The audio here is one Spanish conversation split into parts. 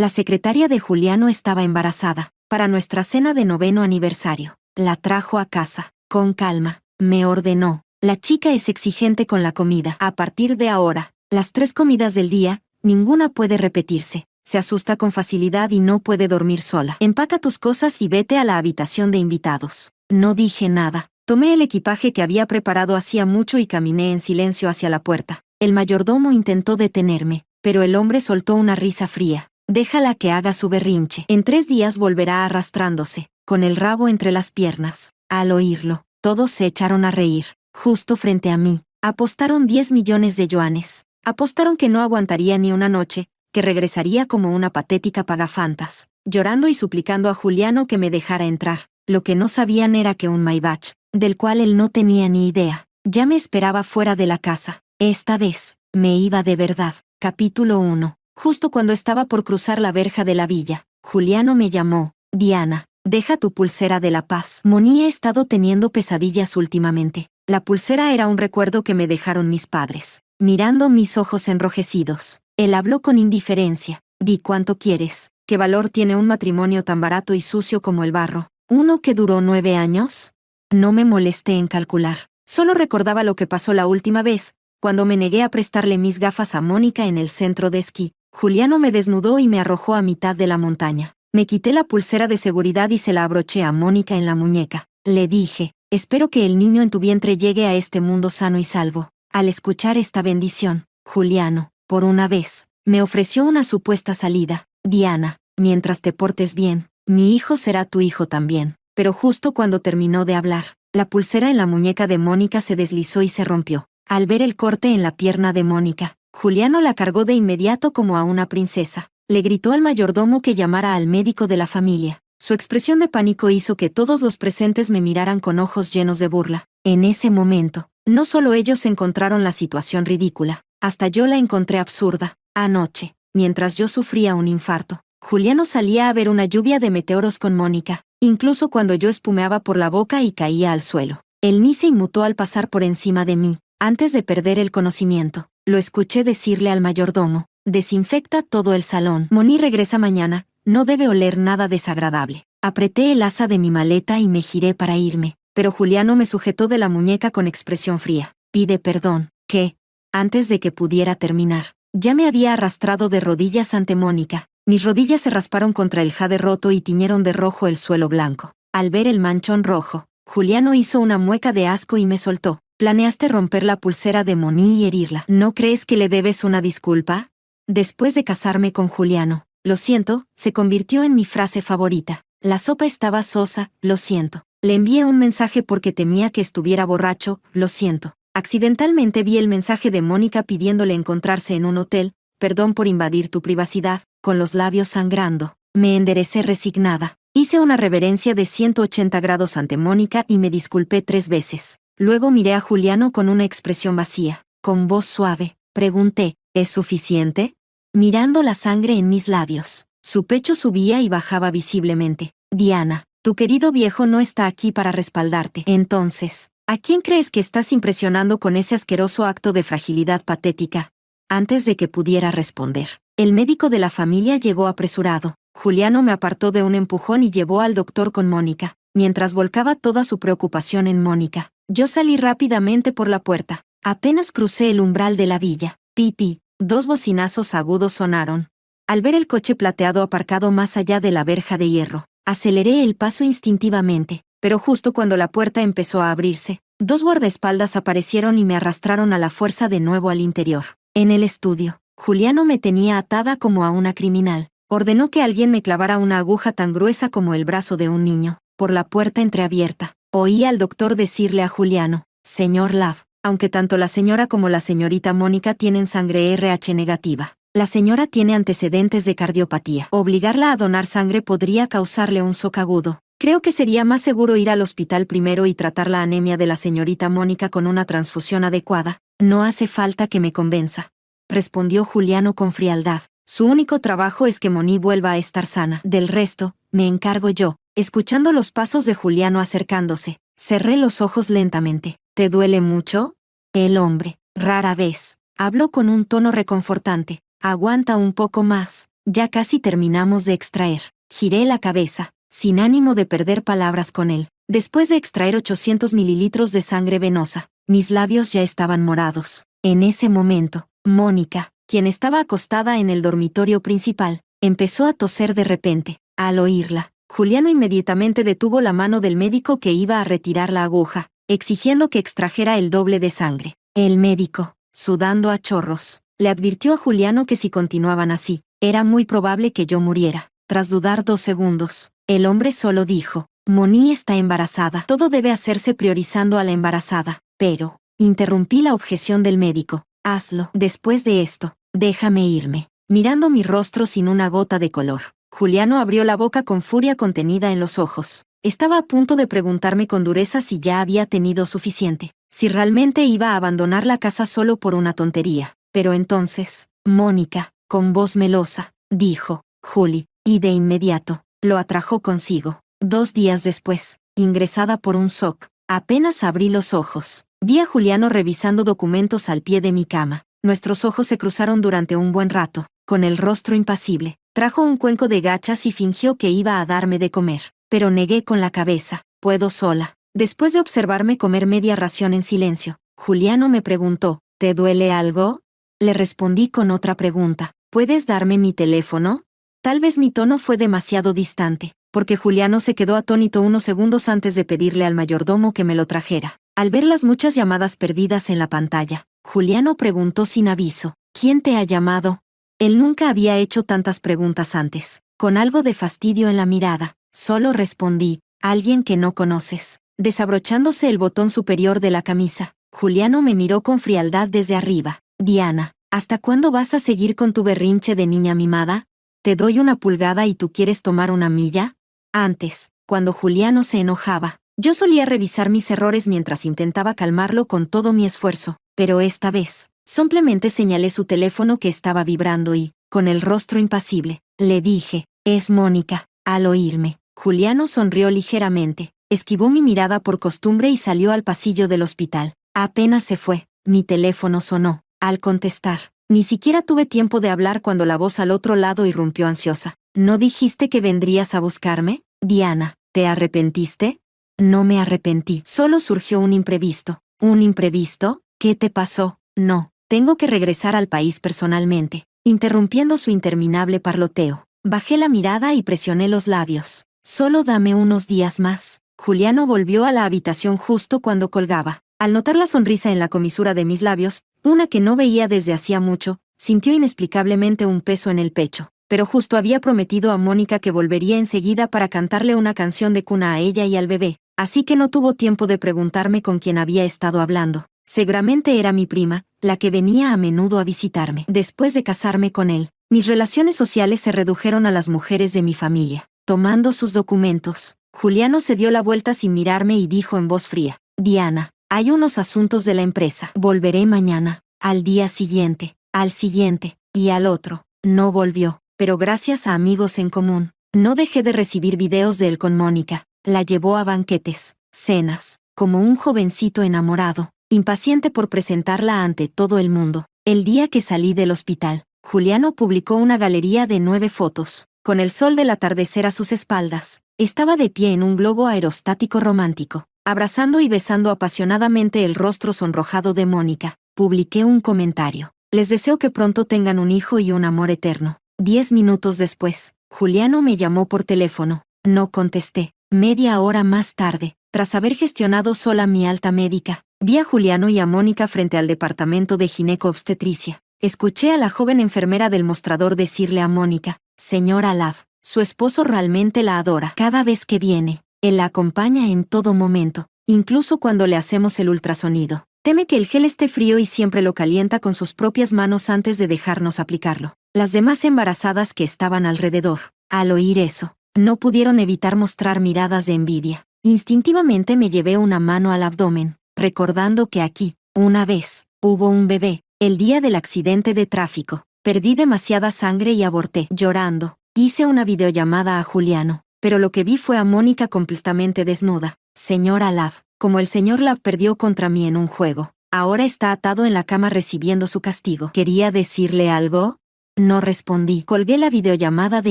La secretaria de Juliano estaba embarazada. Para nuestra cena de 9º aniversario. La trajo a casa. Con calma. Me ordenó. La chica es exigente con la comida. A partir de ahora, las 3 comidas del día, ninguna puede repetirse. Se asusta con facilidad y no puede dormir sola. Empaca tus cosas y vete a la habitación de invitados. No dije nada. Tomé el equipaje que había preparado hacía mucho y caminé en silencio hacia la puerta. El mayordomo intentó detenerme, pero el hombre soltó una risa fría. Déjala que haga su berrinche. En 3 días volverá arrastrándose, con el rabo entre las piernas. Al oírlo, todos se echaron a reír. Justo frente a mí, apostaron 10 millones de yuanes. Apostaron que no aguantaría ni una noche, que regresaría como una patética pagafantas, llorando y suplicando a Juliano que me dejara entrar. Lo que no sabían era que un Maybach, del cual él no tenía ni idea, ya me esperaba fuera de la casa. Esta vez, me iba de verdad. Capítulo 1. Justo cuando estaba por cruzar la verja de la villa, Juliano me llamó. Diana, deja tu pulsera de la paz. Moni, he estado teniendo pesadillas últimamente. La pulsera era un recuerdo que me dejaron mis padres. Mirando mis ojos enrojecidos, él habló con indiferencia. Di cuánto quieres. ¿Qué valor tiene un matrimonio tan barato y sucio como el barro? ¿Uno que duró 9 años? No me molesté en calcular. Solo recordaba lo que pasó la última vez, cuando me negué a prestarle mis gafas a Mónica en el centro de esquí. Juliano me desnudó y me arrojó a mitad de la montaña. Me quité la pulsera de seguridad y se la abroché a Mónica en la muñeca. Le dije, espero que el niño en tu vientre llegue a este mundo sano y salvo. Al escuchar esta bendición, Juliano, por una vez, me ofreció una supuesta salida. Diana, mientras te portes bien, mi hijo será tu hijo también. Pero justo cuando terminó de hablar, la pulsera en la muñeca de Mónica se deslizó y se rompió. Al ver el corte en la pierna de Mónica, Juliano la cargó de inmediato como a una princesa. Le gritó al mayordomo que llamara al médico de la familia. Su expresión de pánico hizo que todos los presentes me miraran con ojos llenos de burla. En ese momento, no solo ellos encontraron la situación ridícula, hasta yo la encontré absurda. Anoche, mientras yo sufría un infarto, Juliano salía a ver una lluvia de meteoros con Mónica, incluso cuando yo espumeaba por la boca y caía al suelo. Él ni se inmutó al pasar por encima de mí. Antes de perder el conocimiento, lo escuché decirle al mayordomo, desinfecta todo el salón. Moni regresa mañana, no debe oler nada desagradable. Apreté el asa de mi maleta y me giré para irme, pero Juliano me sujetó de la muñeca con expresión fría. Pide perdón, que, antes de que pudiera terminar, ya me había arrastrado de rodillas ante Mónica. Mis rodillas se rasparon contra el jade roto y tiñeron de rojo el suelo blanco. Al ver el manchón rojo, Juliano hizo una mueca de asco y me soltó. ¿Planeaste romper la pulsera de Moni y herirla? ¿No crees que le debes una disculpa? Después de casarme con Juliano, lo siento, se convirtió en mi frase favorita. La sopa estaba sosa, lo siento. Le envié un mensaje porque temía que estuviera borracho, lo siento. Accidentalmente vi el mensaje de Mónica pidiéndole encontrarse en un hotel, perdón por invadir tu privacidad, con los labios sangrando. Me enderecé resignada. Hice una reverencia de 180 grados ante Mónica y me disculpé 3 veces. Luego miré a Juliano con una expresión vacía. Con voz suave, pregunté, ¿es suficiente? Mirando la sangre en mis labios, su pecho subía y bajaba visiblemente. Diana, tu querido viejo no está aquí para respaldarte. Entonces, ¿a quién crees que estás impresionando con ese asqueroso acto de fragilidad patética? Antes de que pudiera responder, el médico de la familia llegó apresurado. Juliano me apartó de un empujón y llevó al doctor con Mónica, mientras volcaba toda su preocupación en Mónica. Yo salí rápidamente por la puerta. Apenas crucé el umbral de la villa. Pipi, 2 bocinazos agudos sonaron. Al ver el coche plateado aparcado más allá de la verja de hierro, aceleré el paso instintivamente, pero justo cuando la puerta empezó a abrirse, 2 guardaespaldas aparecieron y me arrastraron a la fuerza de nuevo al interior. En el estudio, Juliano me tenía atada como a una criminal. Ordenó que alguien me clavara una aguja tan gruesa como el brazo de un niño. Por la puerta entreabierta, oí al doctor decirle a Juliano, señor Love, aunque tanto la señora como la señorita Mónica tienen sangre RH negativa, la señora tiene antecedentes de cardiopatía. Obligarla a donar sangre podría causarle un shock agudo. Creo que sería más seguro ir al hospital primero y tratar la anemia de la señorita Mónica con una transfusión adecuada. No hace falta que me convenza, respondió Juliano con frialdad. Su único trabajo es que Moni vuelva a estar sana. Del resto, me encargo yo. Escuchando los pasos de Juliano acercándose, cerré los ojos lentamente. ¿Te duele mucho? El hombre, rara vez, habló con un tono reconfortante. Aguanta un poco más. Ya casi terminamos de extraer. Giré la cabeza, sin ánimo de perder palabras con él. Después de extraer 800 mililitros de sangre venosa, mis labios ya estaban morados. En ese momento, Mónica, quien estaba acostada en el dormitorio principal, empezó a toser de repente. Al oírla, Juliano inmediatamente detuvo la mano del médico que iba a retirar la aguja, exigiendo que extrajera el doble de sangre. El médico, sudando a chorros, le advirtió a Juliano que si continuaban así, era muy probable que yo muriera. Tras dudar 2 segundos, el hombre solo dijo: Moni está embarazada. Todo debe hacerse priorizando a la embarazada. Pero, interrumpí la objeción del médico. Hazlo. Después de esto, déjame irme. Mirando mi rostro sin una gota de color, Juliano abrió la boca con furia contenida en los ojos. Estaba a punto de preguntarme con dureza si ya había tenido suficiente, si realmente iba a abandonar la casa solo por una tontería. Pero entonces, Mónica, con voz melosa, dijo: Juli, y de inmediato, lo atrajo consigo. 2 días después, ingresada por un shock, apenas abrí los ojos. Vi a Juliano revisando documentos al pie de mi cama. Nuestros ojos se cruzaron durante un buen rato. Con el rostro impasible, trajo un cuenco de gachas y fingió que iba a darme de comer. Pero negué con la cabeza: puedo sola. Después de observarme comer media ración en silencio, Juliano me preguntó: ¿te duele algo? Le respondí con otra pregunta: ¿puedes darme mi teléfono? Tal vez mi tono fue demasiado distante, porque Juliano se quedó atónito unos segundos antes de pedirle al mayordomo que me lo trajera. Al ver las muchas llamadas perdidas en la pantalla, Juliano preguntó sin aviso: ¿quién te ha llamado? Él nunca había hecho tantas preguntas antes. Con algo de fastidio en la mirada, solo respondí: alguien que no conoces. Desabrochándose el botón superior de la camisa, Juliano me miró con frialdad desde arriba. Diana, ¿hasta cuándo vas a seguir con tu berrinche de niña mimada? ¿Te doy una pulgada y tú quieres tomar una milla? Antes, cuando Juliano se enojaba, yo solía revisar mis errores mientras intentaba calmarlo con todo mi esfuerzo, pero esta vez, simplemente señalé su teléfono que estaba vibrando y, con el rostro impasible, le dije: es Mónica. Al oírme, Juliano sonrió ligeramente, esquivó mi mirada por costumbre y salió al pasillo del hospital. Apenas se fue, mi teléfono sonó. Al contestar, ni siquiera tuve tiempo de hablar cuando la voz al otro lado irrumpió ansiosa. ¿No dijiste que vendrías a buscarme? Diana, ¿te arrepentiste? No me arrepentí, solo surgió un imprevisto. ¿Un imprevisto? ¿Qué te pasó? No, tengo que regresar al país personalmente. Interrumpiendo su interminable parloteo, bajé la mirada y presioné los labios. Solo dame unos días más. Juliano volvió a la habitación justo cuando colgaba. Al notar la sonrisa en la comisura de mis labios, una que no veía desde hacía mucho, sintió inexplicablemente un peso en el pecho. Pero justo había prometido a Mónica que volvería enseguida para cantarle una canción de cuna a ella y al bebé, así que no tuvo tiempo de preguntarme con quién había estado hablando. Seguramente era mi prima, la que venía a menudo a visitarme. Después de casarme con él, mis relaciones sociales se redujeron a las mujeres de mi familia. Tomando sus documentos, Juliano se dio la vuelta sin mirarme y dijo en voz fría: Diana, hay unos asuntos de la empresa. Volveré mañana. Al día siguiente, al siguiente, y al otro. No volvió, pero gracias a amigos en común, no dejé de recibir videos de él con Mónica. La llevó a banquetes, cenas, como un jovencito enamorado, impaciente por presentarla ante todo el mundo. El día que salí del hospital, Juliano publicó una galería de 9 fotos, con el sol del atardecer a sus espaldas. Estaba de pie en un globo aerostático romántico, abrazando y besando apasionadamente el rostro sonrojado de Mónica. Publiqué un comentario: les deseo que pronto tengan un hijo y un amor eterno. 10 minutos después, Juliano me llamó por teléfono. No contesté. Media hora más tarde, tras haber gestionado sola mi alta médica, vi a Juliano y a Mónica frente al departamento de gineco-obstetricia. Escuché a la joven enfermera del mostrador decirle a Mónica: señora Love, su esposo realmente la adora. Cada vez que viene, él la acompaña en todo momento, incluso cuando le hacemos el ultrasonido. Teme que el gel esté frío y siempre lo calienta con sus propias manos antes de dejarnos aplicarlo. Las demás embarazadas que estaban alrededor, al oír eso, no pudieron evitar mostrar miradas de envidia. Instintivamente me llevé una mano al abdomen, recordando que aquí, una vez, hubo un bebé. El día del accidente de tráfico, perdí demasiada sangre y aborté. Llorando, hice una videollamada a Juliano, pero lo que vi fue a Mónica completamente desnuda. Señora Love, como el señor Love perdió contra mí en un juego, ahora está atado en la cama recibiendo su castigo. ¿Quería decirle algo? No respondí. Colgué la videollamada de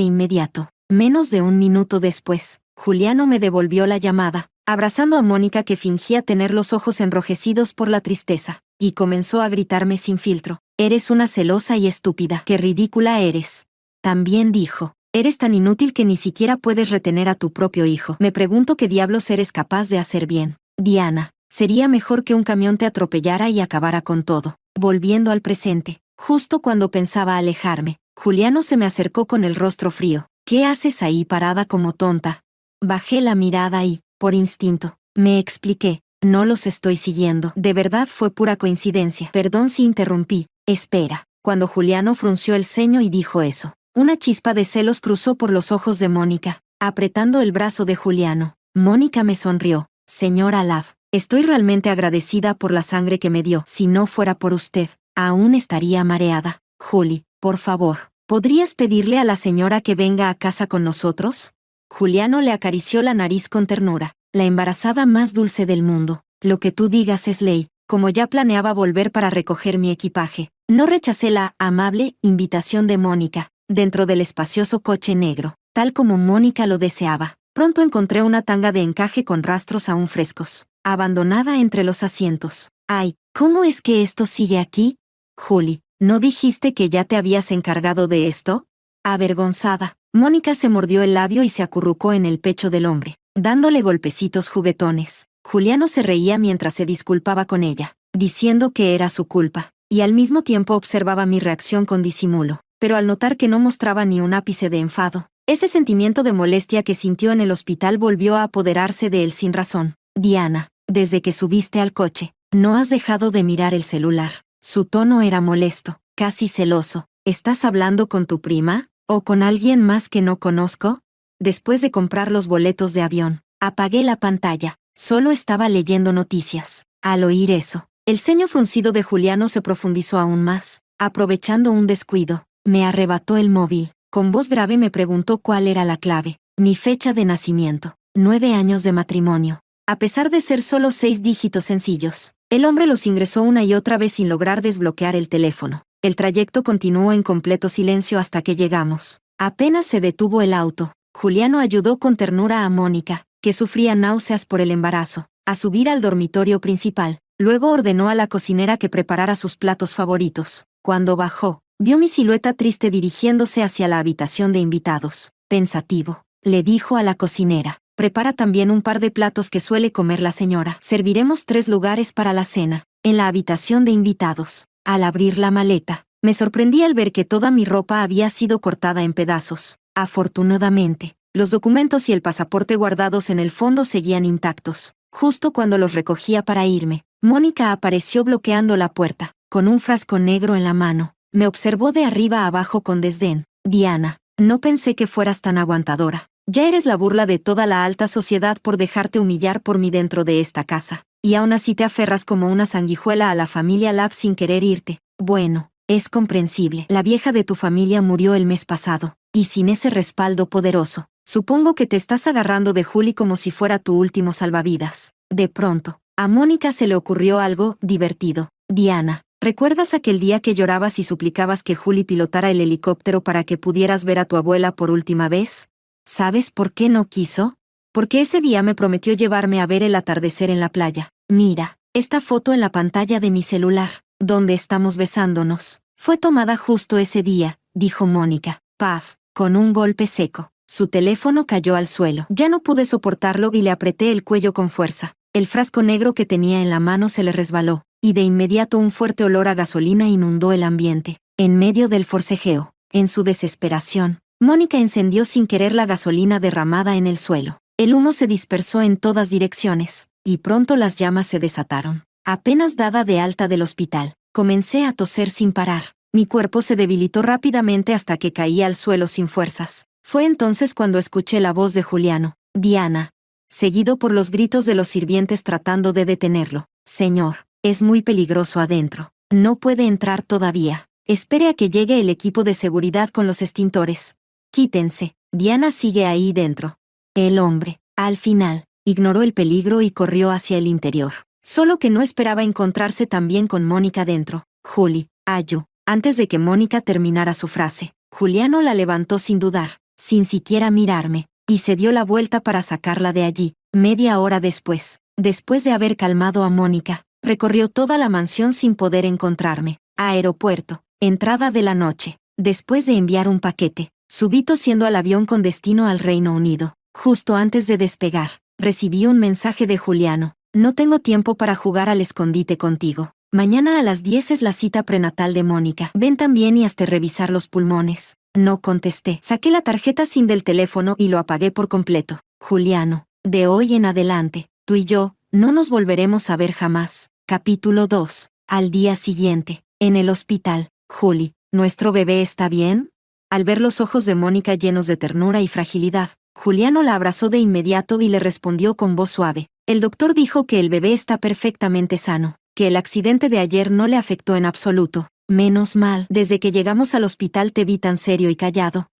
inmediato. Menos de un minuto después, Juliano me devolvió la llamada, abrazando a Mónica que fingía tener los ojos enrojecidos por la tristeza, y comenzó a gritarme sin filtro: «Eres una celosa y estúpida. ¡Qué ridícula eres!». También dijo: «Eres tan inútil que ni siquiera puedes retener a tu propio hijo. Me pregunto qué diablos eres capaz de hacer bien. Diana, sería mejor que un camión te atropellara y acabara con todo». Volviendo al presente, justo cuando pensaba alejarme, Juliano se me acercó con el rostro frío. «¿Qué haces ahí parada como tonta?». Bajé la mirada y, por instinto, me expliqué: «No los estoy siguiendo. De verdad fue pura coincidencia». Perdón si interrumpí. Espera. Cuando Juliano frunció el ceño y dijo eso, una chispa de celos cruzó por los ojos de Mónica, apretando el brazo de Juliano. Mónica me sonrió. «Señora Love, estoy realmente agradecida por la sangre que me dio. Si no fuera por usted, aún estaría mareada. Juli, por favor, ¿podrías pedirle a la señora que venga a casa con nosotros?». Juliano le acarició la nariz con ternura. «La embarazada más dulce del mundo. Lo que tú digas es ley». Como ya planeaba volver para recoger mi equipaje, no rechacé la amable invitación de Mónica. Dentro del espacioso coche negro, tal como Mónica lo deseaba, pronto encontré una tanga de encaje con rastros aún frescos, abandonada entre los asientos. «Ay, ¿cómo es que esto sigue aquí? Juli, ¿no dijiste que ya te habías encargado de esto?». Avergonzada, Mónica se mordió el labio y se acurrucó en el pecho del hombre, dándole golpecitos juguetones. Juliano se reía mientras se disculpaba con ella, diciendo que era su culpa, y al mismo tiempo observaba mi reacción con disimulo. Pero al notar que no mostraba ni un ápice de enfado, ese sentimiento de molestia que sintió en el hospital volvió a apoderarse de él sin razón. «Diana, desde que subiste al coche, no has dejado de mirar el celular». Su tono era molesto, casi celoso. «¿Estás hablando con tu prima? ¿O con alguien más que no conozco?». Después de comprar los boletos de avión, apagué la pantalla. Solo estaba leyendo noticias. Al oír eso, el ceño fruncido de Juliano se profundizó aún más. Aprovechando un descuido, me arrebató el móvil. Con voz grave me preguntó cuál era la clave. Mi fecha de nacimiento. 9 años de matrimonio. A pesar de ser solo 6 dígitos sencillos, el hombre los ingresó una y otra vez sin lograr desbloquear el teléfono. El trayecto continuó en completo silencio hasta que llegamos. Apenas se detuvo el auto, Juliano ayudó con ternura a Mónica, que sufría náuseas por el embarazo, a subir al dormitorio principal. Luego ordenó a la cocinera que preparara sus platos favoritos. Cuando bajó, vio mi silueta triste dirigiéndose hacia la habitación de invitados. Pensativo, le dijo a la cocinera: «Prepara también un par de platos que suele comer la señora. Serviremos 3 lugares para la cena, en la habitación de invitados». Al abrir la maleta, me sorprendí al ver que toda mi ropa había sido cortada en pedazos. Afortunadamente, los documentos y el pasaporte guardados en el fondo seguían intactos. Justo cuando los recogía para irme, Mónica apareció bloqueando la puerta, con un frasco negro en la mano. Me observó de arriba a abajo con desdén. «Diana, no pensé que fueras tan aguantadora. Ya eres la burla de toda la alta sociedad por dejarte humillar por mí dentro de esta casa. Y aún así te aferras como una sanguijuela a la familia Love sin querer irte. Bueno, es comprensible. La vieja de tu familia murió el mes pasado, y sin ese respaldo poderoso, supongo que te estás agarrando de Juli como si fuera tu último salvavidas». De pronto, a Mónica se le ocurrió algo divertido. «Diana, ¿recuerdas aquel día que llorabas y suplicabas que Juli pilotara el helicóptero para que pudieras ver a tu abuela por última vez? ¿Sabes por qué no quiso? Porque ese día me prometió llevarme a ver el atardecer en la playa. Mira, esta foto en la pantalla de mi celular, donde estamos besándonos, fue tomada justo ese día», dijo Mónica. Paf, con un golpe seco, su teléfono cayó al suelo. Ya no pude soportarlo y le apreté el cuello con fuerza. El frasco negro que tenía en la mano se le resbaló, y de inmediato un fuerte olor a gasolina inundó el ambiente. En medio del forcejeo, en su desesperación, Mónica encendió sin querer la gasolina derramada en el suelo. El humo se dispersó en todas direcciones, y pronto las llamas se desataron. Apenas dada de alta del hospital, comencé a toser sin parar. Mi cuerpo se debilitó rápidamente hasta que caí al suelo sin fuerzas. Fue entonces cuando escuché la voz de Juliano: «Diana», seguido por los gritos de los sirvientes tratando de detenerlo. «Señor, es muy peligroso adentro. No puede entrar todavía. Espere a que llegue el equipo de seguridad con los extintores. Quítense. Diana sigue ahí dentro». El hombre, al final, ignoró el peligro y corrió hacia el interior. Solo que no esperaba encontrarse también con Mónica dentro. «Juli, Ayu, Antes de que Mónica terminara su frase, Juliano la levantó sin dudar, sin siquiera mirarme, y se dio la vuelta para sacarla de allí. Media hora después de haber calmado a Mónica, recorrió toda la mansión sin poder encontrarme. Aeropuerto, entrada de la noche. Después de enviar un paquete, subí tosiendo al avión con destino al Reino Unido. Justo antes de despegar, recibí un mensaje de Juliano. No tengo tiempo para jugar al escondite contigo. Mañana a las 10 es la cita prenatal de Mónica. Ven también y hazte revisar los pulmones. No contesté. Saqué la tarjeta SIM del teléfono y lo apagué por completo. Juliano, de hoy en adelante, tú y yo, no nos volveremos a ver jamás. Capítulo 2. Al día siguiente, en el hospital. Juli, ¿nuestro bebé está bien? Al ver los ojos de Mónica llenos de ternura y fragilidad, Juliano la abrazó de inmediato y le respondió con voz suave. El doctor dijo que el bebé está perfectamente sano, que el accidente de ayer no le afectó en absoluto. Menos mal, desde que llegamos al hospital te vi tan serio y callado.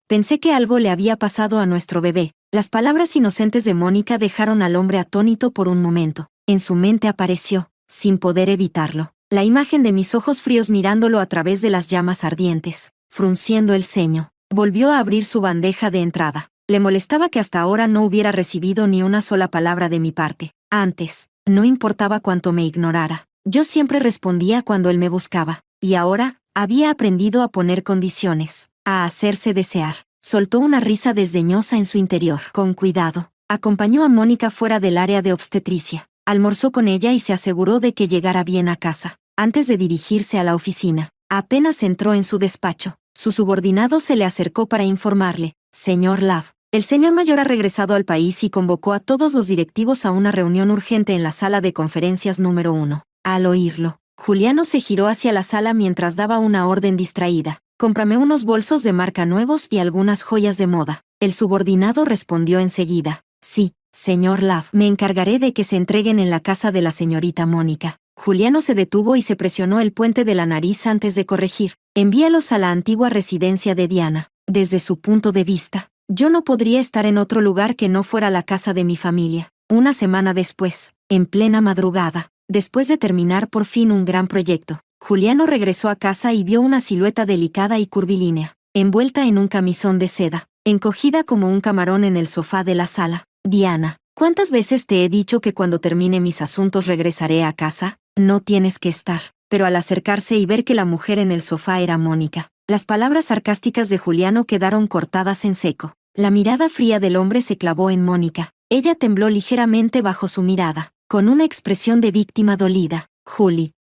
Pensé que algo le había pasado a nuestro bebé. Las palabras inocentes de Mónica dejaron al hombre atónito por un momento. En su mente apareció, sin poder evitarlo, la imagen de mis ojos fríos mirándolo a través de las llamas ardientes. Frunciendo el ceño, volvió a abrir su bandeja de entrada. Le molestaba que hasta ahora no hubiera recibido ni una sola palabra de mi parte. Antes, no importaba cuánto me ignorara. Yo siempre respondía cuando él me buscaba. Y ahora, había aprendido a poner condiciones, a hacerse desear. Soltó una risa desdeñosa en su interior. Con cuidado, acompañó a Mónica fuera del área de obstetricia. Almorzó con ella y se aseguró de que llegara bien a casa. Antes de dirigirse a la oficina, apenas entró en su despacho, su subordinado se le acercó para informarle. Señor Love, el señor mayor ha regresado al país y convocó a todos los directivos a una reunión urgente en la sala de conferencias número 1. Al oírlo, Juliano se giró hacia la sala mientras daba una orden distraída. Cómprame unos bolsos de marca nuevos y algunas joyas de moda. El subordinado respondió enseguida. Sí, señor Love, me encargaré de que se entreguen en la casa de la señorita Mónica. Juliano se detuvo y se presionó el puente de la nariz antes de corregir. Envíalos a la antigua residencia de Diana. Desde su punto de vista, yo no podría estar en otro lugar que no fuera la casa de mi familia. Una semana después, en plena madrugada, después de terminar por fin un gran proyecto, Juliano regresó a casa y vio una silueta delicada y curvilínea, envuelta en un camisón de seda, encogida como un camarón en el sofá de la sala. Diana, ¿cuántas veces te he dicho que cuando termine mis asuntos regresaré a casa? No tienes que estar. Pero al acercarse y ver que la mujer en el sofá era Mónica, las palabras sarcásticas de Juliano quedaron cortadas en seco. La mirada fría del hombre se clavó en Mónica. Ella tembló ligeramente bajo su mirada, con una expresión de víctima dolida. Juli.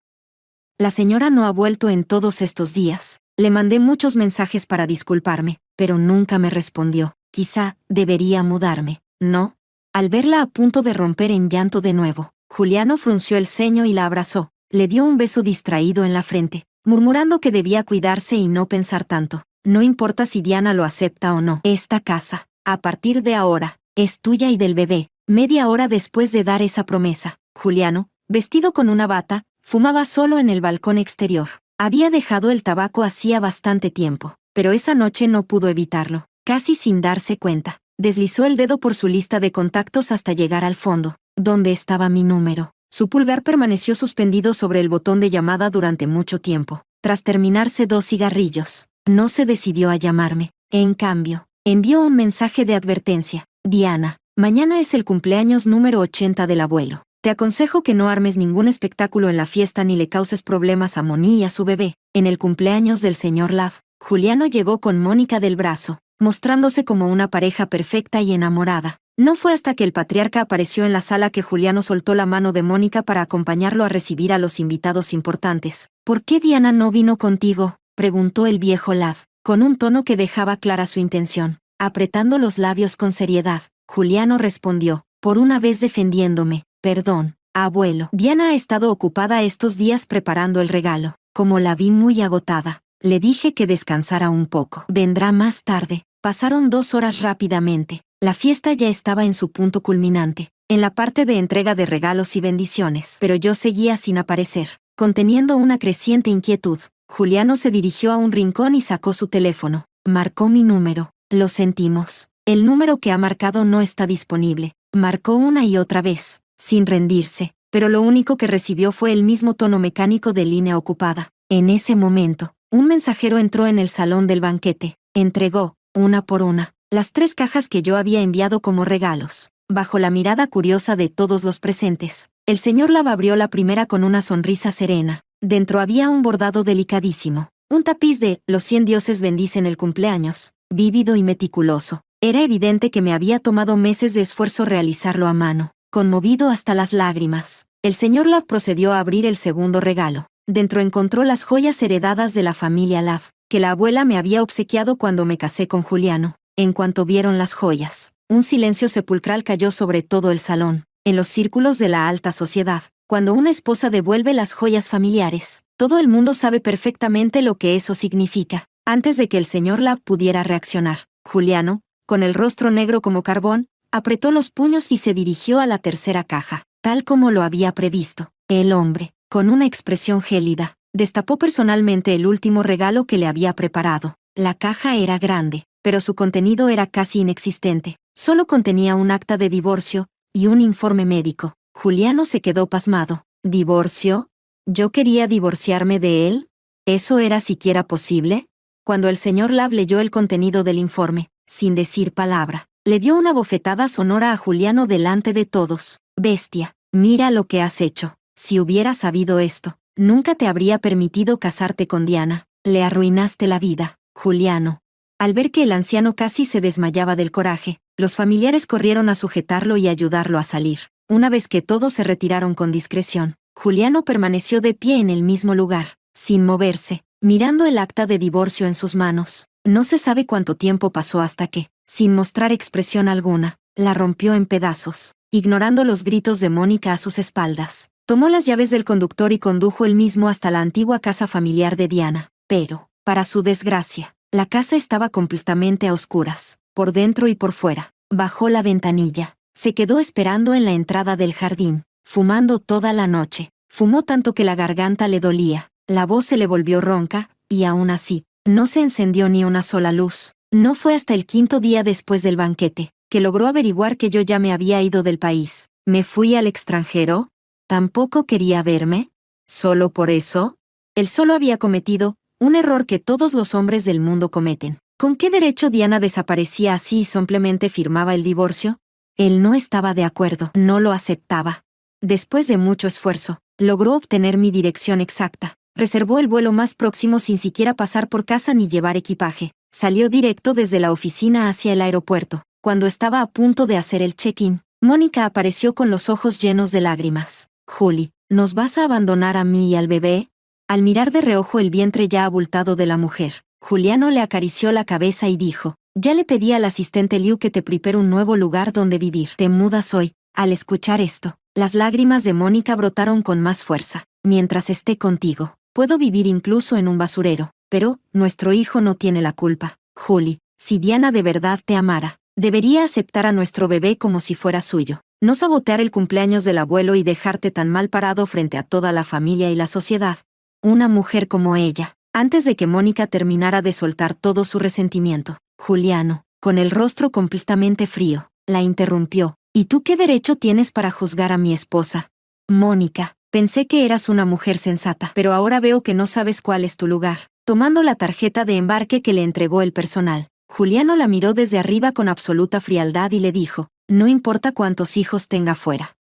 La señora no ha vuelto en todos estos días. Le mandé muchos mensajes para disculparme, pero nunca me respondió. Quizá debería mudarme, ¿no? Al verla a punto de romper en llanto de nuevo, Juliano frunció el ceño y la abrazó. Le dio un beso distraído en la frente, murmurando que debía cuidarse y no pensar tanto. No importa si Diana lo acepta o no. Esta casa, a partir de ahora, es tuya y del bebé. Media hora después de dar esa promesa, Juliano, vestido con una bata, fumaba solo en el balcón exterior. Había dejado el tabaco hacía bastante tiempo, pero esa noche no pudo evitarlo. Casi sin darse cuenta, deslizó el dedo por su lista de contactos hasta llegar al fondo, donde estaba mi número. Su pulgar permaneció suspendido sobre el botón de llamada durante mucho tiempo. Tras terminarse 2 cigarrillos, no se decidió a llamarme. En cambio, envió un mensaje de advertencia. Diana, mañana es el cumpleaños número 80 del abuelo. Te aconsejo que no armes ningún espectáculo en la fiesta ni le causes problemas a Moni y a su bebé. En el cumpleaños del señor Love, Juliano llegó con Mónica del brazo, mostrándose como una pareja perfecta y enamorada. No fue hasta que el patriarca apareció en la sala que Juliano soltó la mano de Mónica para acompañarlo a recibir a los invitados importantes. ¿Por qué Diana no vino contigo?, preguntó el viejo Love, con un tono que dejaba clara su intención. Apretando los labios con seriedad, Juliano respondió, por una vez defendiéndome. Perdón, abuelo. Diana ha estado ocupada estos días preparando el regalo. Como la vi muy agotada, le dije que descansara un poco. Vendrá más tarde. Pasaron 2 horas rápidamente. La fiesta ya estaba en su punto culminante, en la parte de entrega de regalos y bendiciones. Pero yo seguía sin aparecer, conteniendo una creciente inquietud. Juliano se dirigió a un rincón y sacó su teléfono. Marcó mi número. Lo sentimos. El número que ha marcado no está disponible. Marcó una y otra vez, sin rendirse, pero lo único que recibió fue el mismo tono mecánico de línea ocupada. En ese momento, un mensajero entró en el salón del banquete. Entregó, una por una, las 3 cajas que yo había enviado como regalos. Bajo la mirada curiosa de todos los presentes, el señor Lab abrió la primera con una sonrisa serena. Dentro había un bordado delicadísimo, un tapiz de «Los 100 dioses bendicen el cumpleaños», vívido y meticuloso. Era evidente que me había tomado meses de esfuerzo realizarlo a mano. Conmovido hasta las lágrimas, el señor Lab procedió a abrir el segundo regalo. Dentro encontró las joyas heredadas de la familia Lab, que la abuela me había obsequiado cuando me casé con Juliano. En cuanto vieron las joyas, un silencio sepulcral cayó sobre todo el salón. En los círculos de la alta sociedad, cuando una esposa devuelve las joyas familiares, todo el mundo sabe perfectamente lo que eso significa. Antes de que el señor Lab pudiera reaccionar, Juliano, con el rostro negro como carbón, apretó los puños y se dirigió a la tercera caja, tal como lo había previsto. El hombre, con una expresión gélida, destapó personalmente el último regalo que le había preparado. La caja era grande, pero su contenido era casi inexistente. Solo contenía un acta de divorcio y un informe médico. Juliano se quedó pasmado. ¿Divorcio? ¿Yo quería divorciarme de él? ¿Eso era siquiera posible? Cuando el señor Lab leyó el contenido del informe, sin decir palabra, le dio una bofetada sonora a Juliano delante de todos. «Bestia, mira lo que has hecho. Si hubiera sabido esto, nunca te habría permitido casarte con Diana. Le arruinaste la vida, Juliano». Al ver que el anciano casi se desmayaba del coraje, los familiares corrieron a sujetarlo y ayudarlo a salir. Una vez que todos se retiraron con discreción, Juliano permaneció de pie en el mismo lugar, sin moverse, mirando el acta de divorcio en sus manos. No se sabe cuánto tiempo pasó hasta que, sin mostrar expresión alguna, la rompió en pedazos, ignorando los gritos de Mónica a sus espaldas. Tomó las llaves del conductor y condujo él mismo hasta la antigua casa familiar de Diana. Pero, para su desgracia, la casa estaba completamente a oscuras, por dentro y por fuera. Bajó la ventanilla. Se quedó esperando en la entrada del jardín, fumando toda la noche. Fumó tanto que la garganta le dolía, la voz se le volvió ronca, y aún así, no se encendió ni una sola luz. No fue hasta el 5.º día después del banquete, que logró averiguar que yo ya me había ido del país. ¿Me fui al extranjero? ¿Tampoco quería verme? ¿Solo por eso? Él solo había cometido un error que todos los hombres del mundo cometen. ¿Con qué derecho Diana desaparecía así y simplemente firmaba el divorcio? Él no estaba de acuerdo, no lo aceptaba. Después de mucho esfuerzo, logró obtener mi dirección exacta. Reservó el vuelo más próximo sin siquiera pasar por casa ni llevar equipaje. Salió directo desde la oficina hacia el aeropuerto. Cuando estaba a punto de hacer el check-in, Mónica apareció con los ojos llenos de lágrimas. «Juli, ¿nos vas a abandonar a mí y al bebé?» Al mirar de reojo el vientre ya abultado de la mujer, Juliano le acarició la cabeza y dijo: «Ya le pedí al asistente Liu que te prepare un nuevo lugar donde vivir. Te mudas hoy». Al escuchar esto, las lágrimas de Mónica brotaron con más fuerza. «Mientras esté contigo, puedo vivir incluso en un basurero, pero nuestro hijo no tiene la culpa. Juli, si Diana de verdad te amara, debería aceptar a nuestro bebé como si fuera suyo. No sabotear el cumpleaños del abuelo y dejarte tan mal parado frente a toda la familia y la sociedad». Una mujer como ella. Antes de que Mónica terminara de soltar todo su resentimiento, Juliano, con el rostro completamente frío, la interrumpió. «¿Y tú qué derecho tienes para juzgar a mi esposa?» «Mónica, pensé que eras una mujer sensata, pero ahora veo que no sabes cuál es tu lugar». Tomando la tarjeta de embarque que le entregó el personal, Juliano la miró desde arriba con absoluta frialdad y le dijo: «No importa cuántos hijos tenga fuera.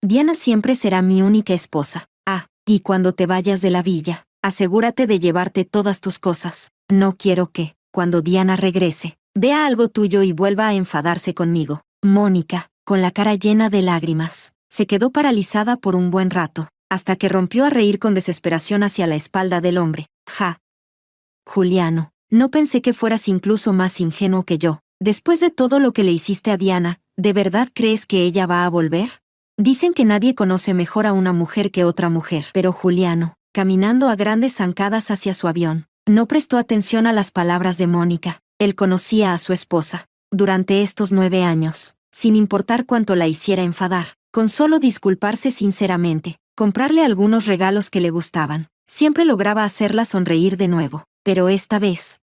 Diana siempre será mi única esposa. Y cuando te vayas de la villa, asegúrate de llevarte todas tus cosas. No quiero que, cuando Diana regrese, vea algo tuyo y vuelva a enfadarse conmigo». Mónica, con la cara llena de lágrimas, se quedó paralizada por un buen rato, hasta que rompió a reír con desesperación hacia la espalda del hombre. «Ja. Juliano, no pensé que fueras incluso más ingenuo que yo. Después de todo lo que le hiciste a Diana, ¿de verdad crees que ella va a volver? Dicen que nadie conoce mejor a una mujer que otra mujer». Pero Juliano, caminando a grandes zancadas hacia su avión, no prestó atención a las palabras de Mónica. Él conocía a su esposa. Durante estos 9 años, sin importar cuánto la hiciera enfadar, con solo disculparse sinceramente, comprarle algunos regalos que le gustaban, siempre lograba hacerla sonreír de nuevo. Pero esta vez,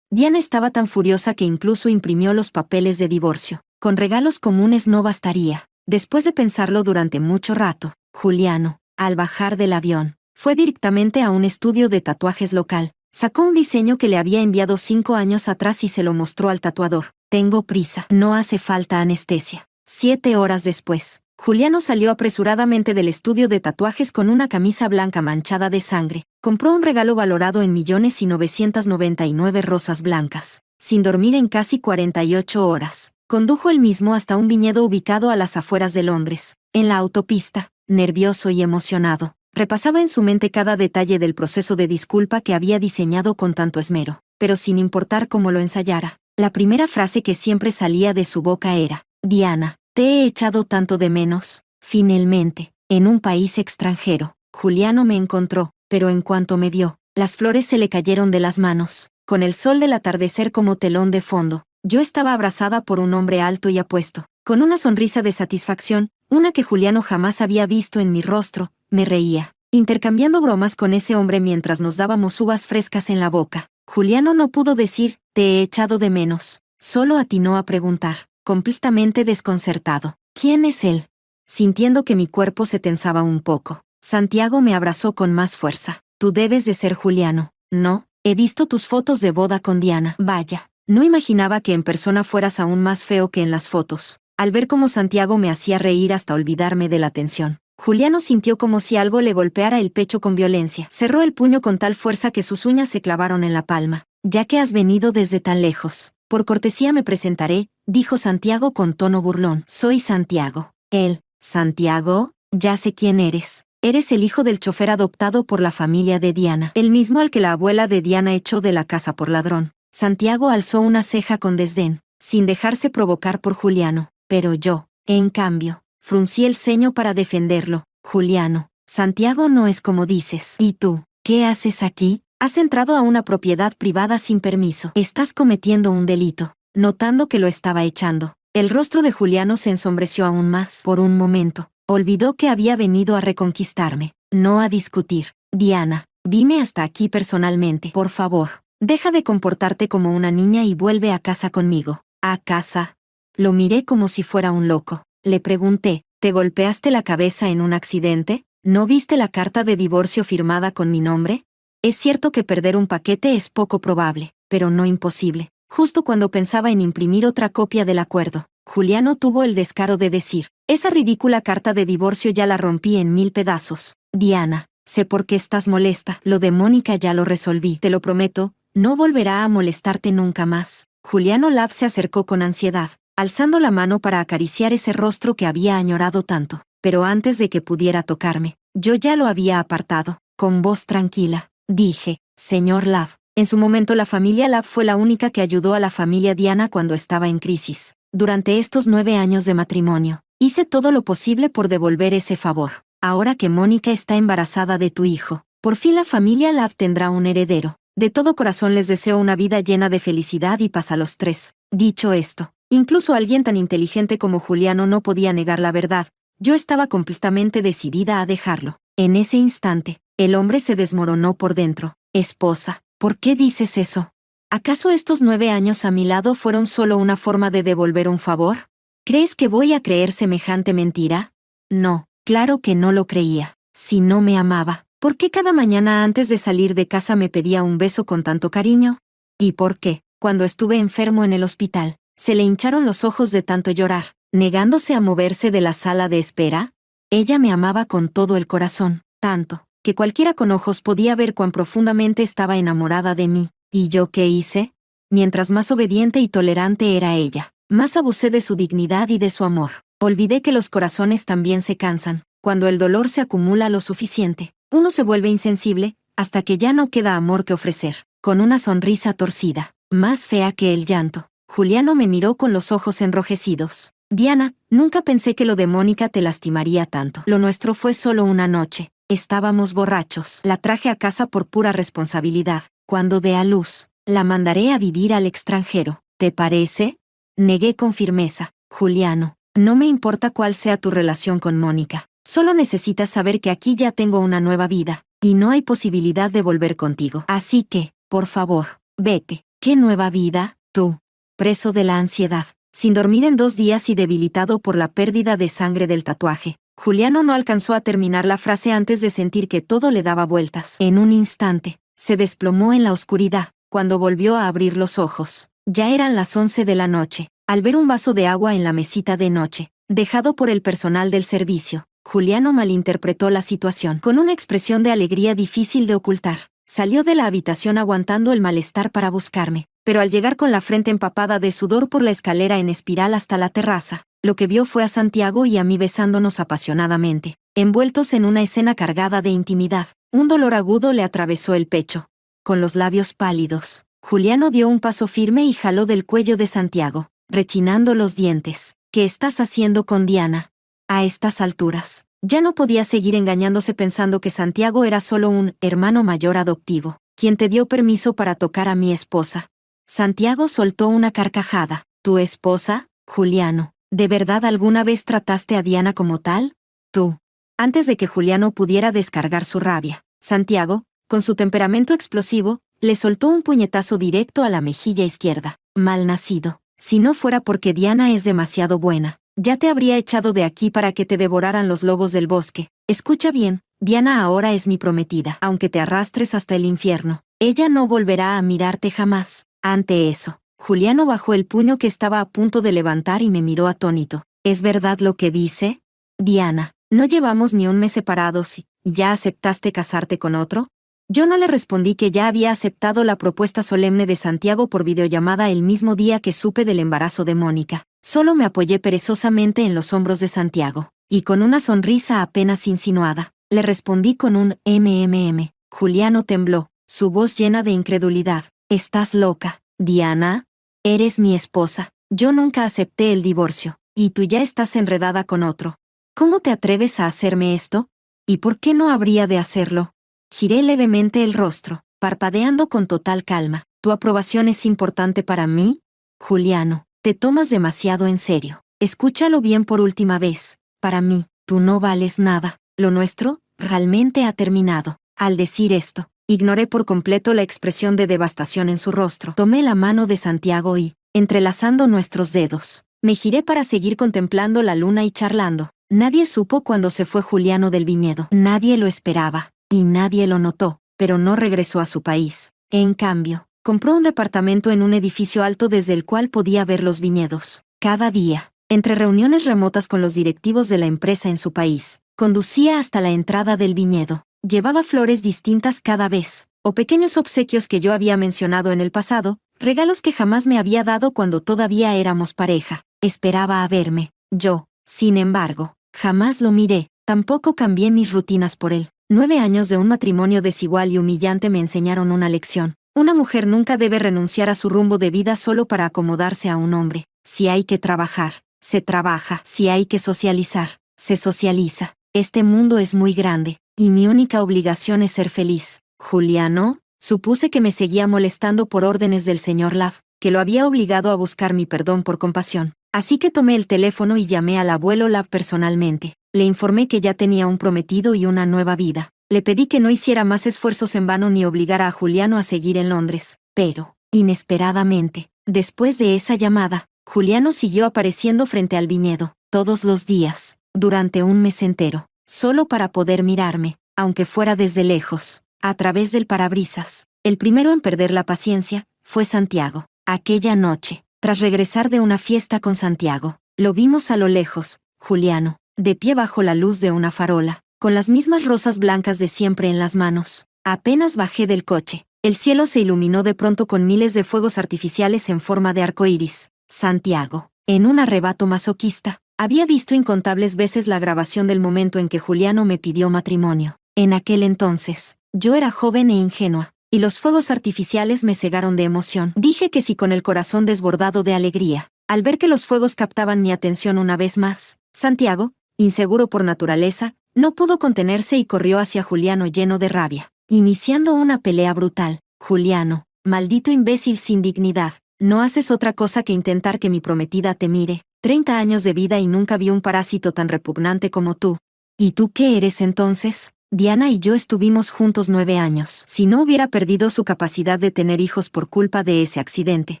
Diana estaba tan furiosa que incluso imprimió los papeles de divorcio. Con regalos comunes no bastaría. Después de pensarlo durante mucho rato, Juliano, al bajar del avión, Fue directamente a un estudio de tatuajes local. Sacó un diseño que le había enviado 5 años atrás y se lo mostró al tatuador. Tengo prisa, no hace falta anestesia. 7 horas después, Juliano salió apresuradamente del estudio de tatuajes con una camisa blanca manchada de sangre. Compró un regalo valorado en 1.999.000 rosas blancas. Sin dormir en casi 48 horas. Condujo él mismo hasta un viñedo ubicado a las afueras de Londres. En la autopista, nervioso y emocionado, repasaba en su mente cada detalle del proceso de disculpa que había diseñado con tanto esmero. Pero sin importar cómo lo ensayara, la primera frase que siempre salía de su boca era: Diana, te he echado tanto de menos. Finalmente, en un país extranjero, Juliano me encontró, pero en cuanto me vio, las flores se le cayeron de las manos. Con el sol del atardecer como telón de fondo, yo estaba abrazada por un hombre alto y apuesto, con una sonrisa de satisfacción, una que Juliano jamás había visto en mi rostro. Me reía, intercambiando bromas con ese hombre mientras nos dábamos uvas frescas en la boca. Juliano no pudo decir: te he echado de menos. Solo atinó a preguntar, completamente desconcertado: ¿quién es él? Sintiendo que mi cuerpo se tensaba un poco, Santiago me abrazó con más fuerza. Tú debes de ser Juliano, ¿no? He visto tus fotos de boda con Diana. Vaya, no imaginaba que en persona fueras aún más feo que en las fotos. Al ver cómo Santiago me hacía reír hasta olvidarme de la tensión, Juliano sintió como si algo le golpeara el pecho con violencia. Cerró el puño con tal fuerza que sus uñas se clavaron en la palma. Ya que has venido desde tan lejos, por cortesía me presentaré, dijo Santiago con tono burlón. Soy Santiago. Él: Santiago, ya sé quién eres. Eres el hijo del chofer adoptado por la familia de Diana, el mismo al que la abuela de Diana echó de la casa por ladrón. Santiago alzó una ceja con desdén, sin dejarse provocar por Juliano. Pero yo, en cambio, fruncí el ceño para defenderlo. Juliano, Santiago no es como dices. ¿Y tú, qué haces aquí? Has entrado a una propiedad privada sin permiso. Estás cometiendo un delito. Notando que lo estaba echando, el rostro de Juliano se ensombreció aún más. Por un momento, olvidó que había venido a reconquistarme, no a discutir. Diana, vine hasta aquí personalmente. Por favor, deja de comportarte como una niña y vuelve a casa conmigo. ¿A casa? Lo miré como si fuera un loco. Le pregunté: ¿te golpeaste la cabeza en un accidente? ¿No viste la carta de divorcio firmada con mi nombre? Es cierto que perder un paquete es poco probable, pero no imposible. Justo cuando pensaba en imprimir otra copia del acuerdo, Juliano tuvo el descaro de decir: esa ridícula carta de divorcio ya la rompí en 1000 pedazos. Diana, sé por qué estás molesta. Lo de Mónica ya lo resolví. Te lo prometo, no volverá a molestarte nunca más. Juliano Lab se acercó con ansiedad, alzando la mano para acariciar ese rostro que había añorado tanto. Pero antes de que pudiera tocarme, yo ya lo había apartado. Con voz tranquila, dije: señor Lab. En su momento la familia Lab fue la única que ayudó a la familia Diana cuando estaba en crisis. Durante estos 9 años de matrimonio, hice todo lo posible por devolver ese favor. Ahora que Mónica está embarazada de tu hijo, por fin la familia Lab tendrá un heredero. De todo corazón les deseo una vida llena de felicidad y paz a los tres. Dicho esto, incluso alguien tan inteligente como Juliano no podía negar la verdad. Yo estaba completamente decidida a dejarlo. En ese instante, el hombre se desmoronó por dentro. Esposa, ¿por qué dices eso? ¿Acaso estos 9 años a mi lado fueron solo una forma de devolver un favor? ¿Crees que voy a creer semejante mentira? No, claro que no lo creía. Si no me amaba, ¿por qué cada mañana antes de salir de casa me pedía un beso con tanto cariño? ¿Y por qué, cuando estuve enfermo en el hospital, se le hincharon los ojos de tanto llorar, negándose a moverse de la sala de espera? Ella me amaba con todo el corazón, tanto, que cualquiera con ojos podía ver cuán profundamente estaba enamorada de mí. ¿Y yo qué hice? Mientras más obediente y tolerante era ella, más abusé de su dignidad y de su amor. Olvidé que los corazones también se cansan. Cuando el dolor se acumula lo suficiente, uno se vuelve insensible, hasta que ya no queda amor que ofrecer. Con una sonrisa torcida, más fea que el llanto, Juliano me miró con los ojos enrojecidos. Diana, nunca pensé que lo de Mónica te lastimaría tanto. Lo nuestro fue solo una noche. Estábamos borrachos. La traje a casa por pura responsabilidad. Cuando dé a luz, la mandaré a vivir al extranjero. ¿Te parece? Negué con firmeza. Juliano, no me importa cuál sea tu relación con Mónica. Solo necesitas saber que aquí ya tengo una nueva vida, y no hay posibilidad de volver contigo. Así que, por favor, vete. ¿Qué nueva vida? Tú, preso de la ansiedad, sin dormir en 2 días y debilitado por la pérdida de sangre del tatuaje. Juliano no alcanzó a terminar la frase antes de sentir que todo le daba vueltas. En un instante, se desplomó en la oscuridad. Cuando volvió a abrir los ojos, ya eran las 11 de la noche. Al ver un vaso de agua en la mesita de noche, dejado por el personal del servicio, Juliano malinterpretó la situación. Con una expresión de alegría difícil de ocultar, salió de la habitación aguantando el malestar para buscarme, pero al llegar con la frente empapada de sudor por la escalera en espiral hasta la terraza, lo que vio fue a Santiago y a mí besándonos apasionadamente, envueltos en una escena cargada de intimidad. Un dolor agudo le atravesó el pecho. Con los labios pálidos, Juliano dio un paso firme y jaló del cuello de Santiago, rechinando los dientes. ¿Qué estás haciendo con Diana? A estas alturas, ya no podía seguir engañándose pensando que Santiago era solo un hermano mayor adoptivo, quien te dio permiso para tocar a mi esposa. Santiago soltó una carcajada. ¿Tu esposa, Juliano? ¿De verdad alguna vez trataste a Diana como tal? Tú. Antes de que Juliano pudiera descargar su rabia, Santiago, con su temperamento explosivo, le soltó un puñetazo directo a la mejilla izquierda. Malnacido. Si no fuera porque Diana es demasiado buena, ya te habría echado de aquí para que te devoraran los lobos del bosque. Escucha bien, Diana ahora es mi prometida. Aunque te arrastres hasta el infierno, ella no volverá a mirarte jamás. Ante eso, Juliano bajó el puño que estaba a punto de levantar y me miró atónito. ¿Es verdad lo que dice? Diana, no llevamos ni un mes separados y ¿ya aceptaste casarte con otro? Yo no le respondí que ya había aceptado la propuesta solemne de Santiago por videollamada el mismo día que supe del embarazo de Mónica. Solo me apoyé perezosamente en los hombros de Santiago, y con una sonrisa apenas insinuada, le respondí con un mmm. Juliano tembló, su voz llena de incredulidad. ¿Estás loca, Diana? Eres mi esposa. Yo nunca acepté el divorcio, y tú ya estás enredada con otro. ¿Cómo te atreves a hacerme esto? ¿Y por qué no habría de hacerlo? Giré levemente el rostro, parpadeando con total calma. ¿Tu aprobación es importante para mí? Juliano, te tomas demasiado en serio. Escúchalo bien por última vez. Para mí, tú no vales nada. Lo nuestro, realmente ha terminado. Al decir esto, ignoré por completo la expresión de devastación en su rostro. Tomé la mano de Santiago y, entrelazando nuestros dedos, me giré para seguir contemplando la luna y charlando. Nadie supo cuándo se fue Juliano del viñedo. Nadie lo esperaba. Y nadie lo notó, pero no regresó a su país. En cambio, compró un departamento en un edificio alto desde el cual podía ver los viñedos. Cada día, entre reuniones remotas con los directivos de la empresa en su país, conducía hasta la entrada del viñedo. Llevaba flores distintas cada vez, o pequeños obsequios que yo había mencionado en el pasado, regalos que jamás me había dado cuando todavía éramos pareja. Esperaba a verme. Yo, sin embargo, jamás lo miré, tampoco cambié mis rutinas por él. 9 años de un matrimonio desigual y humillante me enseñaron una lección. Una mujer nunca debe renunciar a su rumbo de vida solo para acomodarse a un hombre. Si hay que trabajar, se trabaja. Si hay que socializar, se socializa. Este mundo es muy grande, y mi única obligación es ser feliz. Juliano, supuse que me seguía molestando por órdenes del señor Love, que lo había obligado a buscar mi perdón por compasión. Así que tomé el teléfono y llamé al abuelo Love personalmente. Le informé que ya tenía un prometido y una nueva vida. Le pedí que no hiciera más esfuerzos en vano ni obligara a Juliano a seguir en Londres. Pero, inesperadamente, después de esa llamada, Juliano siguió apareciendo frente al viñedo, todos los días, durante un mes entero, solo para poder mirarme, aunque fuera desde lejos, a través del parabrisas. El primero en perder la paciencia fue Santiago. Aquella noche, tras regresar de una fiesta con Santiago, lo vimos a lo lejos, Juliano, de pie bajo la luz de una farola, con las mismas rosas blancas de siempre en las manos. Apenas bajé del coche, el cielo se iluminó de pronto con miles de fuegos artificiales en forma de arcoíris. Santiago, en un arrebato masoquista, había visto incontables veces la grabación del momento en que Juliano me pidió matrimonio. En aquel entonces, yo era joven e ingenua, y los fuegos artificiales me cegaron de emoción. Dije que sí con el corazón desbordado de alegría. Al ver que los fuegos captaban mi atención una vez más, Santiago, inseguro por naturaleza, no pudo contenerse y corrió hacia Juliano lleno de rabia, iniciando una pelea brutal. Juliano, maldito imbécil sin dignidad, no haces otra cosa que intentar que mi prometida te mire. 30 años de vida y nunca vi un parásito tan repugnante como tú. ¿Y tú qué eres entonces? Diana y yo estuvimos juntos 9 años. Si no hubiera perdido su capacidad de tener hijos por culpa de ese accidente,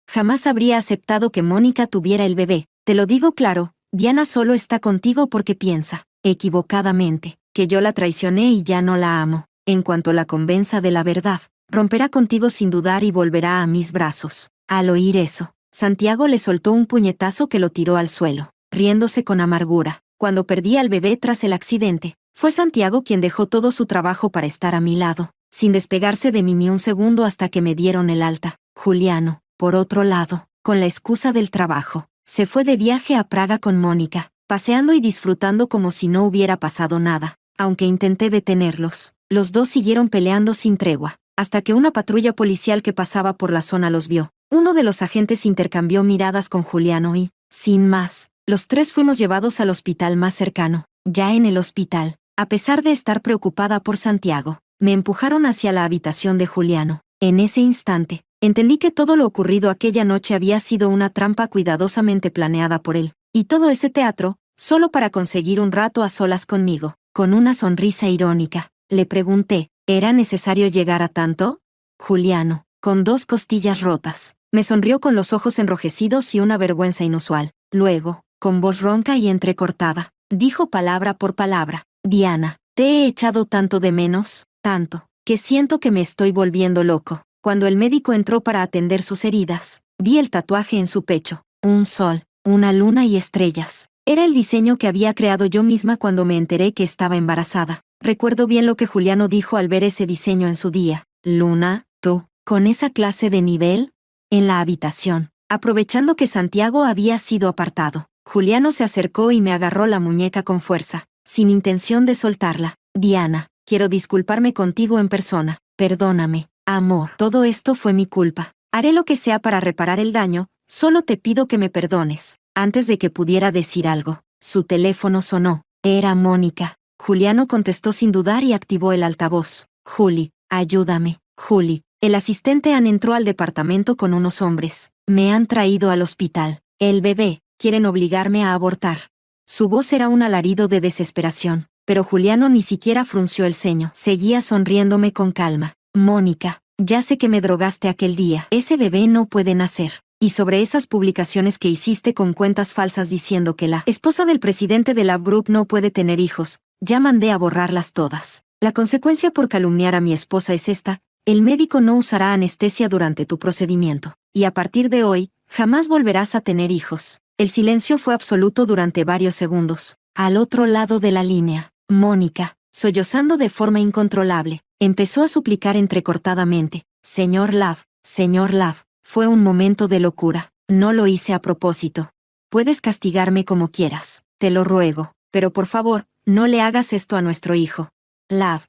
jamás habría aceptado que Mónica tuviera el bebé. Te lo digo claro, Diana solo está contigo porque piensa equivocadamente, que yo la traicioné y ya no la amo. En cuanto la convenza de la verdad, romperá contigo sin dudar y volverá a mis brazos. Al oír eso, Santiago le soltó un puñetazo que lo tiró al suelo, riéndose con amargura. Cuando perdí al bebé tras el accidente, fue Santiago quien dejó todo su trabajo para estar a mi lado, sin despegarse de mí ni un segundo hasta que me dieron el alta. Juliano, por otro lado, con la excusa del trabajo, se fue de viaje a Praga con Mónica, paseando y disfrutando como si no hubiera pasado nada. Aunque intenté detenerlos, los dos siguieron peleando sin tregua, hasta que una patrulla policial que pasaba por la zona los vio. Uno de los agentes intercambió miradas con Juliano y, sin más, los tres fuimos llevados al hospital más cercano. Ya en el hospital, a pesar de estar preocupada por Santiago, me empujaron hacia la habitación de Juliano. En ese instante, entendí que todo lo ocurrido aquella noche había sido una trampa cuidadosamente planeada por él, y todo ese teatro, solo para conseguir un rato a solas conmigo. Con una sonrisa irónica, le pregunté, ¿era necesario llegar a tanto? Juliano, con 2 costillas rotas, me sonrió con los ojos enrojecidos y una vergüenza inusual. Luego, con voz ronca y entrecortada, dijo palabra por palabra, Diana, te he echado tanto de menos, tanto, que siento que me estoy volviendo loco. Cuando el médico entró para atender sus heridas, vi el tatuaje en su pecho, un sol, una luna y estrellas. Era el diseño que había creado yo misma cuando me enteré que estaba embarazada. Recuerdo bien lo que Juliano dijo al ver ese diseño en su día. Luna, tú, ¿con esa clase de nivel? En la habitación, aprovechando que Santiago había sido apartado, Juliano se acercó y me agarró la muñeca con fuerza, sin intención de soltarla. Diana, quiero disculparme contigo en persona. Perdóname, amor. Todo esto fue mi culpa. Haré lo que sea para reparar el daño, solo te pido que me perdones. Antes de que pudiera decir algo, su teléfono sonó. Era Mónica. Juliano contestó sin dudar y activó el altavoz. Juli, ayúdame. Juli, el asistente Ann entró al departamento con unos hombres. Me han traído al hospital. El bebé, quieren obligarme a abortar. Su voz era un alarido de desesperación, pero Juliano ni siquiera frunció el ceño. Seguía sonriéndome con calma. Mónica, ya sé que me drogaste aquel día. Ese bebé no puede nacer. Y sobre esas publicaciones que hiciste con cuentas falsas diciendo que la esposa del presidente de Love Group no puede tener hijos, ya mandé a borrarlas todas. La consecuencia por calumniar a mi esposa es esta: el médico no usará anestesia durante tu procedimiento. Y a partir de hoy, jamás volverás a tener hijos. El silencio fue absoluto durante varios segundos. Al otro lado de la línea, Mónica, sollozando de forma incontrolable, empezó a suplicar entrecortadamente, Señor Love, Señor Love. Fue un momento de locura. No lo hice a propósito. Puedes castigarme como quieras, te lo ruego, pero por favor, no le hagas esto a nuestro hijo. Love,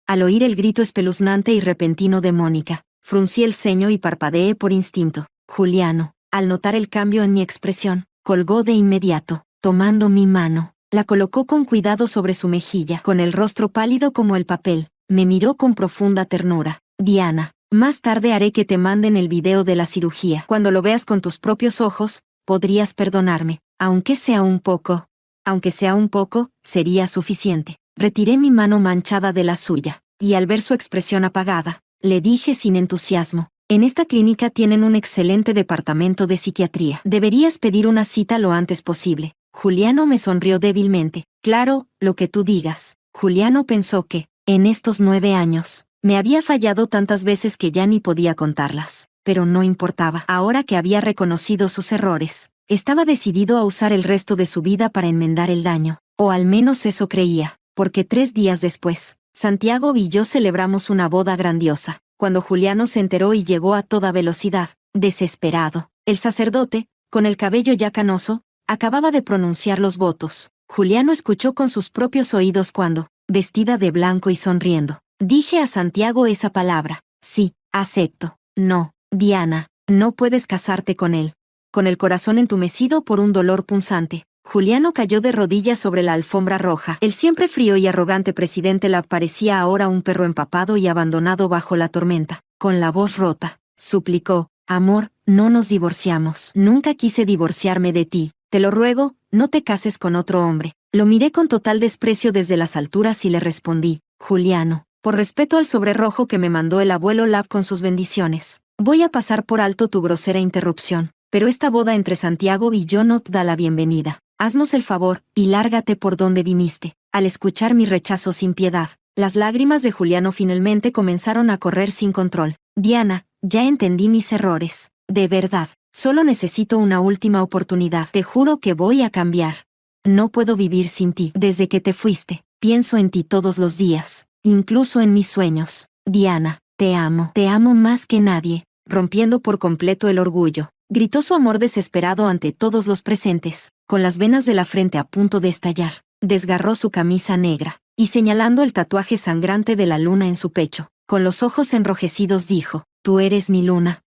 Al oír el grito espeluznante y repentino de Mónica, fruncí el ceño y parpadeé por instinto. Juliano, al notar el cambio en mi expresión, colgó de inmediato, tomando mi mano, la colocó con cuidado sobre su mejilla, con el rostro pálido como el papel, me miró con profunda ternura. Diana, más tarde haré que te manden el video de la cirugía. Cuando lo veas con tus propios ojos, podrías perdonarme, aunque sea un poco. Aunque sea un poco, sería suficiente. Retiré mi mano manchada de la suya, y al ver su expresión apagada, le dije sin entusiasmo, en esta clínica tienen un excelente departamento de psiquiatría. Deberías pedir una cita lo antes posible. Juliano me sonrió débilmente. Claro, lo que tú digas. Juliano pensó que, en estos 9 años, me había fallado tantas veces que ya ni podía contarlas. Pero no importaba. Ahora que había reconocido sus errores, estaba decidido a usar el resto de su vida para enmendar el daño. O al menos eso creía, porque 3 días después, Santiago y yo celebramos una boda grandiosa. Cuando Juliano se enteró y llegó a toda velocidad, desesperado, el sacerdote, con el cabello ya canoso, acababa de pronunciar los votos. Juliano escuchó con sus propios oídos cuando, vestida de blanco y sonriendo, dije a Santiago esa palabra. Sí, acepto. No, Diana, no puedes casarte con él. Con el corazón entumecido por un dolor punzante, Juliano cayó de rodillas sobre la alfombra roja. El siempre frío y arrogante presidente Love parecía ahora un perro empapado y abandonado bajo la tormenta. Con la voz rota, suplicó, amor, no nos divorciamos. Nunca quise divorciarme de ti. Te lo ruego, no te cases con otro hombre. Lo miré con total desprecio desde las alturas y le respondí, Juliano, por respeto al sobre rojo que me mandó el abuelo Love con sus bendiciones, voy a pasar por alto tu grosera interrupción, pero esta boda entre Santiago y yo no te da la bienvenida. Haznos el favor, y lárgate por donde viniste. Al escuchar mi rechazo sin piedad, las lágrimas de Juliano finalmente comenzaron a correr sin control. Diana, ya entendí mis errores. De verdad, solo necesito una última oportunidad. Te juro que voy a cambiar. No puedo vivir sin ti. Desde que te fuiste, pienso en ti todos los días, incluso en mis sueños. Diana, te amo más que nadie. Rompiendo por completo el orgullo, gritó su amor desesperado ante todos los presentes, con las venas de la frente a punto de estallar. Desgarró su camisa negra, y señalando el tatuaje sangrante de la luna en su pecho, con los ojos enrojecidos dijo, «Tú eres mi luna.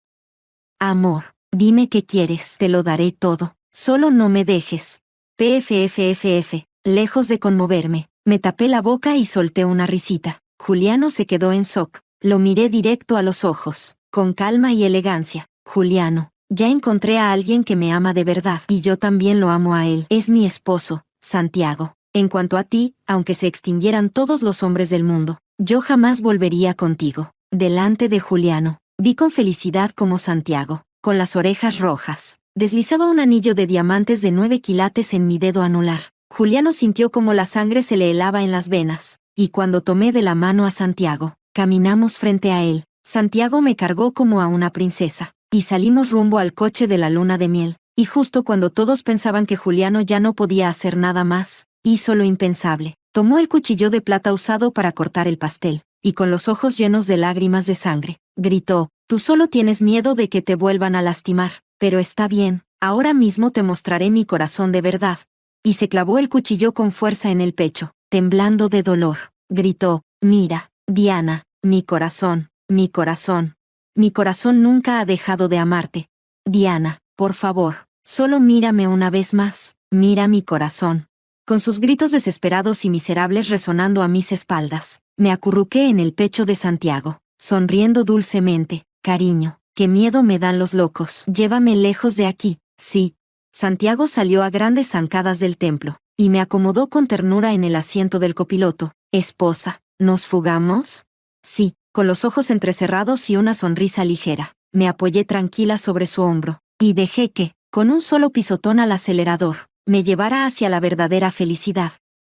Amor, dime qué quieres, te lo daré todo, solo no me dejes». PFFFF, lejos de conmoverme, me tapé la boca y solté una risita. Juliano se quedó en shock. Lo miré directo a los ojos, con calma y elegancia. Juliano, ya encontré a alguien que me ama de verdad, y yo también lo amo a él. Es mi esposo, Santiago. En cuanto a ti, aunque se extinguieran todos los hombres del mundo, yo jamás volvería contigo. Delante de Juliano, vi con felicidad como Santiago, con las orejas rojas, deslizaba un anillo de diamantes de 9 quilates en mi dedo anular. Juliano sintió como la sangre se le helaba en las venas, y cuando tomé de la mano a Santiago, caminamos frente a él. Santiago me cargó como a una princesa, y salimos rumbo al coche de la luna de miel. Y justo cuando todos pensaban que Juliano ya no podía hacer nada más, hizo lo impensable. Tomó el cuchillo de plata usado para cortar el pastel, y con los ojos llenos de lágrimas de sangre, gritó, «Tú solo tienes miedo de que te vuelvan a lastimar, pero está bien, ahora mismo te mostraré mi corazón de verdad». Y se clavó el cuchillo con fuerza en el pecho, temblando de dolor. Gritó, «Mira, Diana, mi corazón, mi corazón. Mi corazón nunca ha dejado de amarte. Diana, por favor, solo mírame una vez más, mira mi corazón». Con sus gritos desesperados y miserables resonando a mis espaldas, me acurruqué en el pecho de Santiago, sonriendo dulcemente. «Cariño, qué miedo me dan los locos. Llévame lejos de aquí». «Sí». Santiago salió a grandes zancadas del templo, y me acomodó con ternura en el asiento del copiloto. «Esposa, ¿nos fugamos?» «Sí». Con los ojos entrecerrados y una sonrisa ligera, me apoyé tranquila sobre su hombro, y dejé que, con un solo pisotón al acelerador, me llevara hacia la verdadera felicidad.